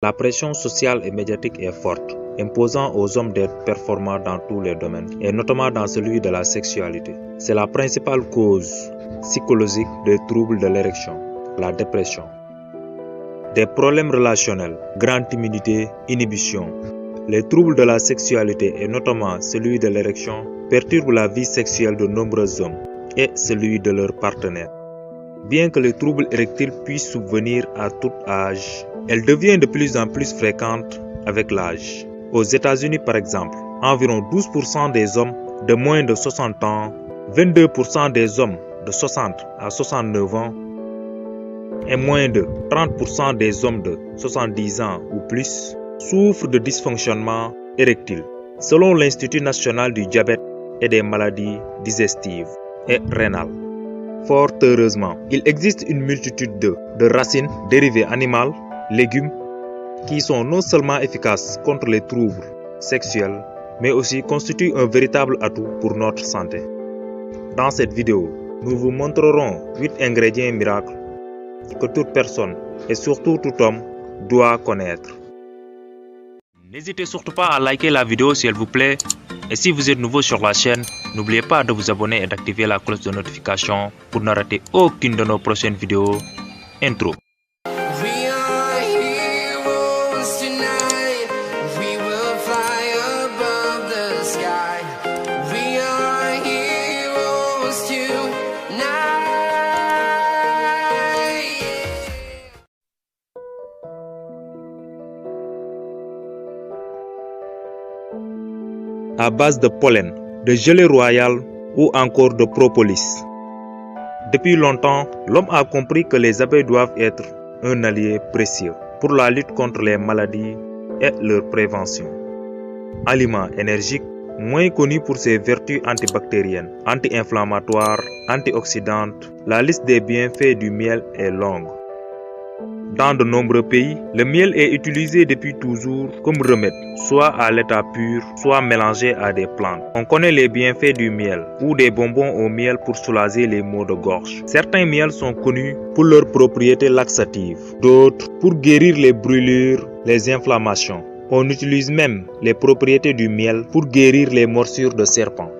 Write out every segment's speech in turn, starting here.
La pression sociale et médiatique est forte, imposant aux hommes d'être performants dans tous les domaines, et notamment dans celui de la sexualité. C'est la principale cause psychologique des troubles de l'érection, la dépression. Des problèmes relationnels, grande timidité, inhibition. Les troubles de la sexualité, et notamment celui de l'érection, perturbent la vie sexuelle de nombreux hommes et celui de leurs partenaires. Bien que les troubles érectiles puissent subvenir à tout âge, elles deviennent de plus en plus fréquentes avec l'âge. Aux États-Unis par exemple, environ 12% des hommes de moins de 60 ans, 22% des hommes de 60 à 69 ans et moins de 30% des hommes de 70 ans ou plus souffrent de dysfonctionnement érectile. Selon l'Institut national du diabète et des maladies digestives et rénales. Fort heureusement, il existe une multitude de racines, dérivés animales, légumes, qui sont non seulement efficaces contre les troubles sexuels, mais aussi constituent un véritable atout pour notre santé. Dans cette vidéo, nous vous montrerons 8 ingrédients miracles que toute personne et surtout tout homme doit connaître. N'hésitez surtout pas à liker la vidéo si elle vous plaît. Et si vous êtes nouveau sur la chaîne, n'oubliez pas de vous abonner et d'activer la cloche de notification pour ne rater aucune de nos prochaines vidéos. Intro. À base de pollen, de gelée royale ou encore de propolis. Depuis longtemps, l'homme a compris que les abeilles doivent être un allié précieux pour la lutte contre les maladies et leur prévention. Aliment énergique, moins connu pour ses vertus antibactériennes, anti-inflammatoires, antioxydantes, la liste des bienfaits du miel est longue. Dans de nombreux pays, le miel est utilisé depuis toujours comme remède, soit à l'état pur, soit mélangé à des plantes. On connaît les bienfaits du miel ou des bonbons au miel pour soulager les maux de gorge. Certains miels sont connus pour leurs propriétés laxatives, d'autres pour guérir les brûlures, les inflammations. On utilise même les propriétés du miel pour guérir les morsures de serpents.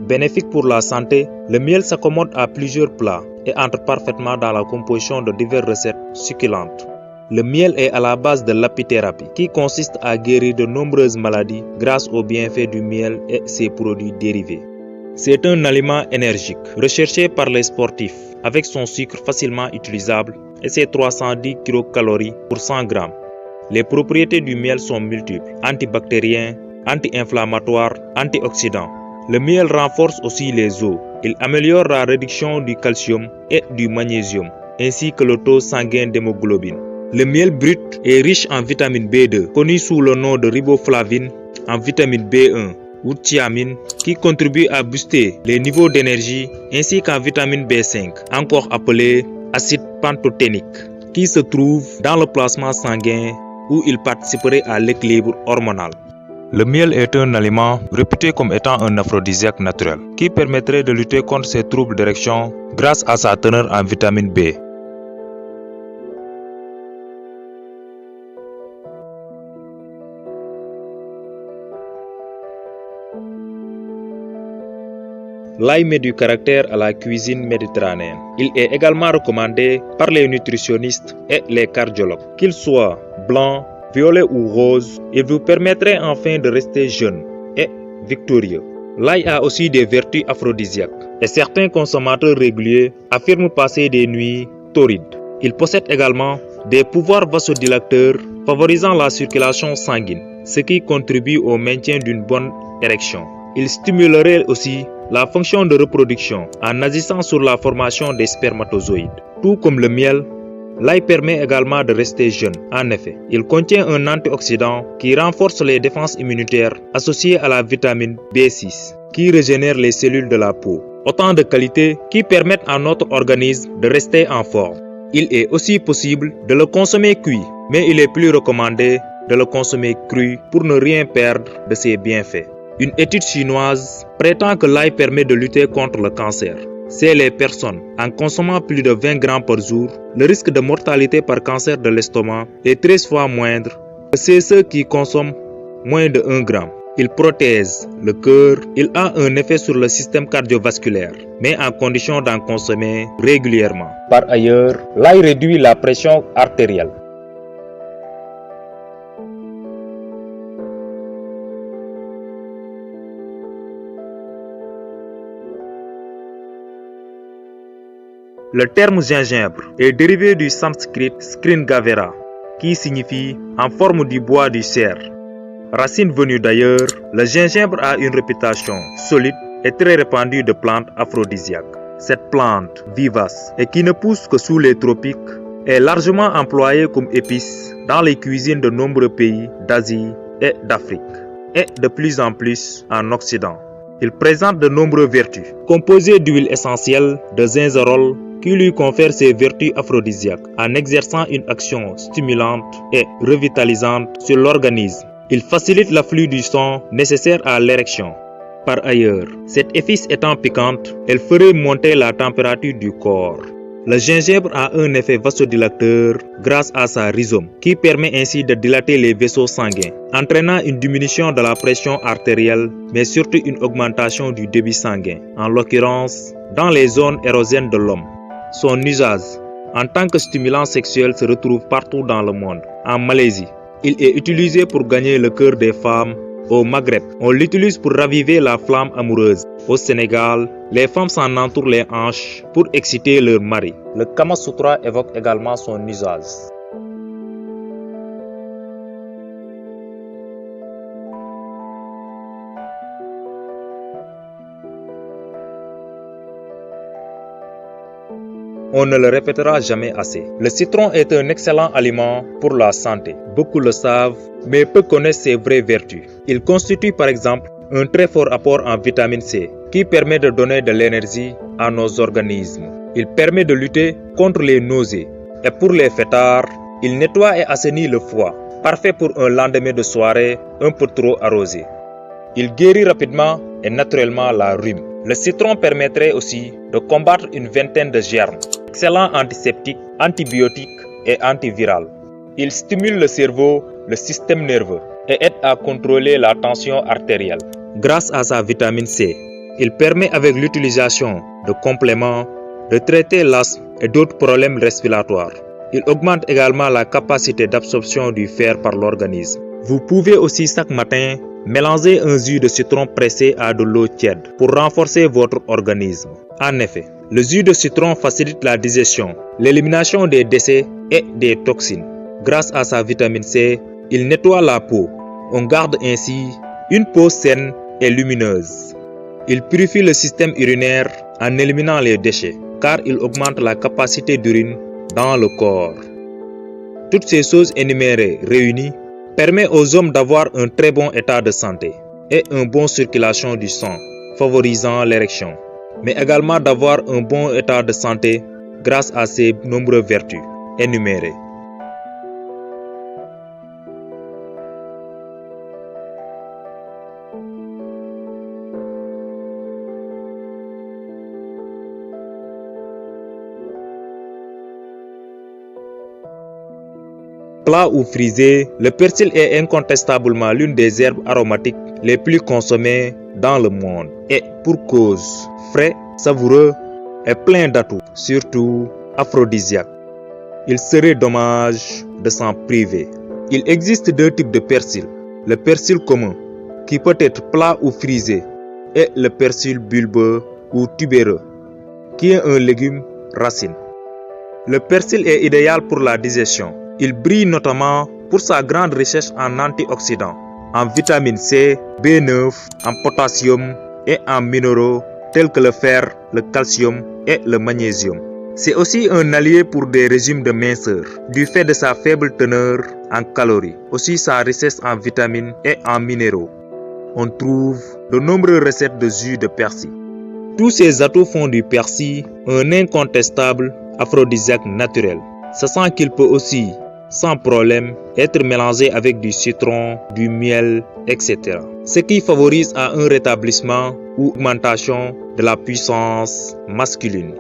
Bénéfique pour la santé, le miel s'accommode à plusieurs plats et entre parfaitement dans la composition de diverses recettes succulentes. Le miel est à la base de l'apithérapie, qui consiste à guérir de nombreuses maladies grâce aux bienfaits du miel et ses produits dérivés. C'est un aliment énergique, recherché par les sportifs, avec son sucre facilement utilisable et ses 310 kcal pour 100 g. Les propriétés du miel sont multiples, antibactériens, anti-inflammatoires, antioxydants. Le miel renforce aussi les os. Il améliore la réduction du calcium et du magnésium, ainsi que le taux sanguin d'hémoglobine. Le miel brut est riche en vitamine B2, connue sous le nom de riboflavine, en vitamine B1 ou thiamine, qui contribue à booster les niveaux d'énergie, ainsi qu'en vitamine B5, encore appelée acide pantothénique, qui se trouve dans le plasma sanguin où il participerait à l'équilibre hormonal. Le miel est un aliment réputé comme étant un aphrodisiaque naturel qui permettrait de lutter contre ces troubles d'érection grâce à sa teneur en vitamine B. L'ail met du caractère à la cuisine méditerranéenne. Il est également recommandé par les nutritionnistes et les cardiologues. Qu'il soit blanc, violet ou rose, il vous permettrait enfin de rester jeune et victorieux. L'ail a aussi des vertus aphrodisiaques et certains consommateurs réguliers affirment passer des nuits torrides. Il possède également des pouvoirs vasodilateurs favorisant la circulation sanguine, ce qui contribue au maintien d'une bonne érection. Il stimulerait aussi la fonction de reproduction en agissant sur la formation des spermatozoïdes. Tout comme le miel, l'ail permet également de rester jeune. En effet, il contient un antioxydant qui renforce les défenses immunitaires associées à la vitamine B6, qui régénère les cellules de la peau. Autant de qualités qui permettent à notre organisme de rester en forme. Il est aussi possible de le consommer cuit, mais il est plus recommandé de le consommer cru pour ne rien perdre de ses bienfaits. Une étude chinoise prétend que l'ail permet de lutter contre le cancer. chez les personnes en consommant plus de 20 grammes par jour, le risque de mortalité par cancer de l'estomac est 13 fois moindre que chez ceux qui consomment moins de 1 gramme. Il protège le cœur, il a un effet sur le système cardiovasculaire, mais en condition d'en consommer régulièrement. Par ailleurs, l'ail réduit la pression artérielle. Le terme gingembre est dérivé du sanskrit skringavera, qui signifie en forme du bois du cerf. Racine venue d'ailleurs, le gingembre a une réputation solide et très répandue de plantes aphrodisiaques. Cette plante vivace et qui ne pousse que sous les tropiques est largement employée comme épice dans les cuisines de nombreux pays d'Asie et d'Afrique, et de plus en plus en Occident. Il présente de nombreuses vertus, composé d'huile essentielle de gingerol qui lui confère ses vertus aphrodisiaques en exerçant une action stimulante et revitalisante sur l'organisme. Il facilite l'afflux du sang nécessaire à l'érection. Par ailleurs, cette épice étant piquante, elle ferait monter la température du corps. Le gingembre a un effet vasodilateur grâce à sa rhizome, qui permet ainsi de dilater les vaisseaux sanguins, entraînant une diminution de la pression artérielle, mais surtout une augmentation du débit sanguin, en l'occurrence dans les zones érogènes de l'homme. Son usage en tant que stimulant sexuel se retrouve partout dans le monde. En Malaisie, il est utilisé pour gagner le cœur des femmes. Au Maghreb, on l'utilise pour raviver la flamme amoureuse. Au Sénégal, les femmes s'en entourent les hanches pour exciter leur mari. Le Kama Sutra évoque également son usage. On ne le répétera jamais assez. Le citron est un excellent aliment pour la santé. Beaucoup le savent, mais peu connaissent ses vraies vertus. Il constitue par exemple un très fort apport en vitamine C, qui permet de donner de l'énergie à nos organismes. Il permet de lutter contre les nausées. Et pour les fêtards, il nettoie et assainit le foie, parfait pour un lendemain de soirée un peu trop arrosé. Il guérit rapidement et naturellement la rhume. Le citron permettrait aussi de combattre une vingtaine de germes. Excellent antiseptique, antibiotique et antiviral. Il stimule le cerveau, le système nerveux et aide à contrôler la tension artérielle. Grâce à sa vitamine C, il permet avec l'utilisation de compléments de traiter l'asthme et d'autres problèmes respiratoires. Il augmente également la capacité d'absorption du fer par l'organisme. Vous pouvez aussi chaque matin mélanger un jus de citron pressé à de l'eau tiède pour renforcer votre organisme. En effet, le jus de citron facilite la digestion, l'élimination des déchets et des toxines. Grâce à sa vitamine C, il nettoie la peau. On garde ainsi une peau saine et lumineuse. Il purifie le système urinaire en éliminant les déchets, car il augmente la capacité d'urine dans le corps. Toutes ces choses énumérées réunies permettent aux hommes d'avoir un très bon état de santé et une bonne circulation du sang, favorisant l'érection, mais également d'avoir un bon état de santé grâce à ces nombreuses vertus énumérées. Plat ou frisé, le persil est incontestablement l'une des herbes aromatiques les plus consommées dans le monde. Et pour cause, frais, savoureux et plein d'atouts, surtout aphrodisiaques. Il serait dommage de s'en priver. Il existe deux types de persil. Le persil commun, qui peut être plat ou frisé, et le persil bulbeux ou tubéreux, qui est un légume racine. Le persil est idéal pour la digestion. Il brille notamment pour sa grande recherche en antioxydants, en vitamine C, B9, en potassium et en minéraux tels que le fer, le calcium et le magnésium. C'est aussi un allié pour des régimes de minceur, du fait de sa faible teneur en calories, aussi sa richesse en vitamines et en minéraux. On trouve de nombreuses recettes de jus de persil. Tous ces atouts font du persil un incontestable aphrodisiaque naturel, sachant qu'il peut aussi sans problème être mélangé avec du citron, du miel, etc. Ce qui favorise un rétablissement ou augmentation de la puissance masculine.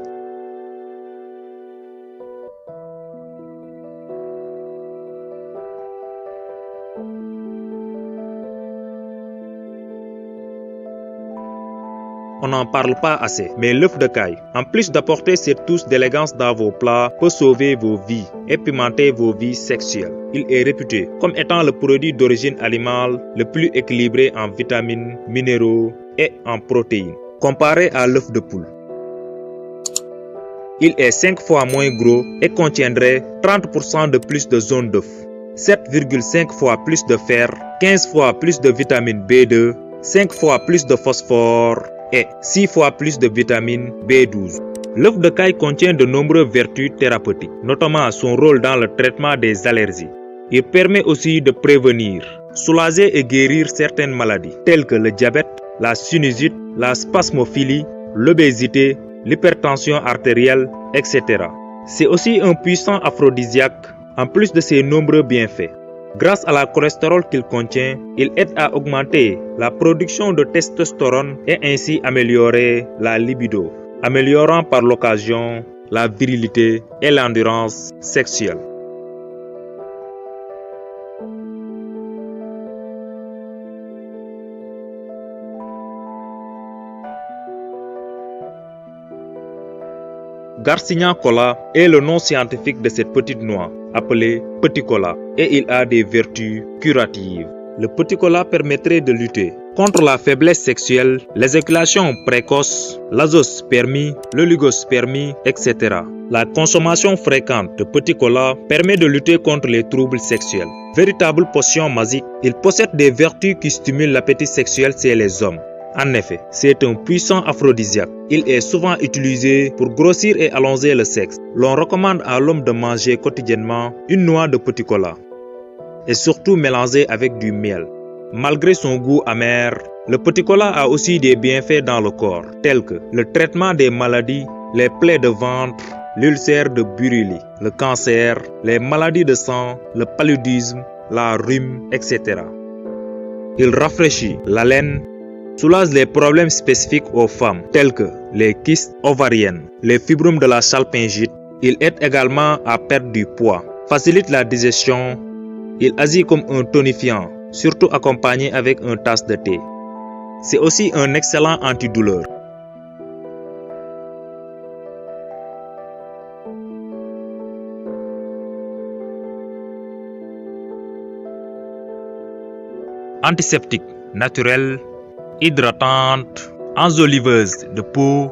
On n'en parle pas assez, mais l'œuf de caille, en plus d'apporter cette touche d'élégance dans vos plats, peut sauver vos vies et pimenter vos vies sexuelles. Il est réputé comme étant le produit d'origine animale le plus équilibré en vitamines, minéraux et en protéines, comparé à l'œuf de poule. Il est 5 fois moins gros et contiendrait 30% de plus de jaune d'œuf, 7,5 fois plus de fer, 15 fois plus de vitamine B2, 5 fois plus de phosphore et 6 fois plus de vitamine B12. L'œuf de caille contient de nombreuses vertus thérapeutiques, notamment son rôle dans le traitement des allergies. Il permet aussi de prévenir, soulager et guérir certaines maladies, telles que le diabète, la sinusite, la spasmophilie, l'obésité, l'hypertension artérielle, etc. C'est aussi un puissant aphrodisiaque, en plus de ses nombreux bienfaits. Grâce à la cholestérol qu'il contient, il aide à augmenter la production de testostérone et ainsi améliorer la libido, améliorant par l'occasion la virilité et l'endurance sexuelle. Garcinia cola est le nom scientifique de cette petite noix, appelée petit cola, et il a des vertus curatives. Le petit cola permettrait de lutter contre la faiblesse sexuelle, l'éjaculation précoce, l'azospermie, l'oligospermie, etc. La consommation fréquente de petit cola permet de lutter contre les troubles sexuels. Véritable potion magique, il possède des vertus qui stimulent l'appétit sexuel chez les hommes. En effet, c'est un puissant aphrodisiaque. Il est souvent utilisé pour grossir et allonger le sexe. L'on recommande à l'homme de manger quotidiennement une noix de petit cola et surtout mélangée avec du miel. Malgré son goût amer, le petit cola a aussi des bienfaits dans le corps, tels que le traitement des maladies, les plaies de ventre, l'ulcère de Buruli, le cancer, les maladies de sang, le paludisme, la rhume, etc. Il rafraîchit la laine, soulage les problèmes spécifiques aux femmes, tels que les kystes ovariennes, les fibromes de la salpingite. Il aide également à perdre du poids, facilite la digestion. Il agit comme un tonifiant, surtout accompagné avec une tasse de thé. C'est aussi un excellent antidouleur. Antiseptique naturel, hydratante, enjoliveuse de peau,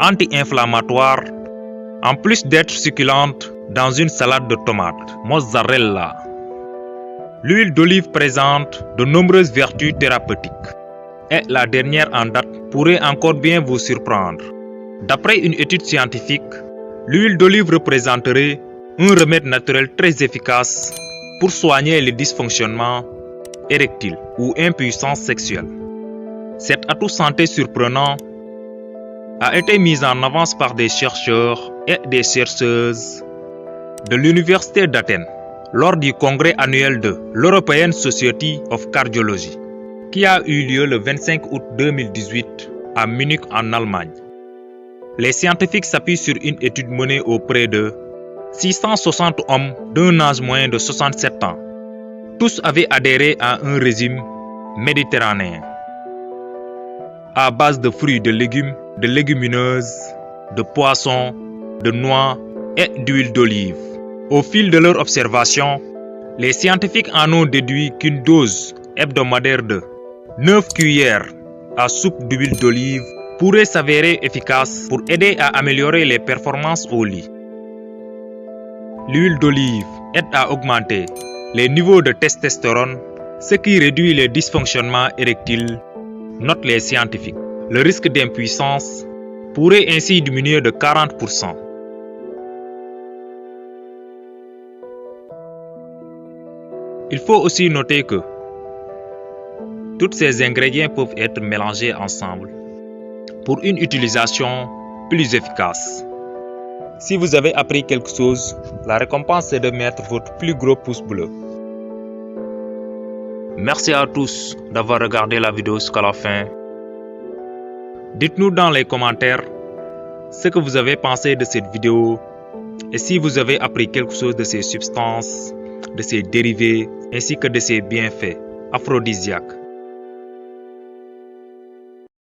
anti-inflammatoire, en plus d'être succulente dans une salade de tomates, mozzarella. L'huile d'olive présente de nombreuses vertus thérapeutiques et la dernière en date pourrait encore bien vous surprendre. D'après une étude scientifique, l'huile d'olive représenterait un remède naturel très efficace pour soigner les dysfonctionnements érectiles ou impuissance sexuelle. Cet atout santé surprenant a été mis en avance par des chercheurs et des chercheuses de l'Université d'Athènes lors du congrès annuel de l'European Society of Cardiology qui a eu lieu le 25 août 2018 à Munich en Allemagne. Les scientifiques s'appuient sur une étude menée auprès de 660 hommes d'un âge moyen de 67 ans. Tous avaient adhéré à un régime méditerranéen à base de fruits, de légumes, de légumineuses, de poissons, de noix et d'huile d'olive. Au fil de leur observation, les scientifiques en ont déduit qu'une dose hebdomadaire de 9 cuillères à soupe d'huile d'olive pourrait s'avérer efficace pour aider à améliorer les performances au lit. L'huile d'olive aide à augmenter les niveaux de testostérone, ce qui réduit les dysfonctionnements érectiles, notent les scientifiques. Le risque d'impuissance pourrait ainsi diminuer de 40%. Il faut aussi noter que tous ces ingrédients peuvent être mélangés ensemble pour une utilisation plus efficace. Si vous avez appris quelque chose, la récompense c'est de mettre votre plus gros pouce bleu. Merci à tous d'avoir regardé la vidéo jusqu'à la fin. Dites-nous dans les commentaires ce que vous avez pensé de cette vidéo et si vous avez appris quelque chose de ces substances, de ces dérivés ainsi que de ces bienfaits aphrodisiaques.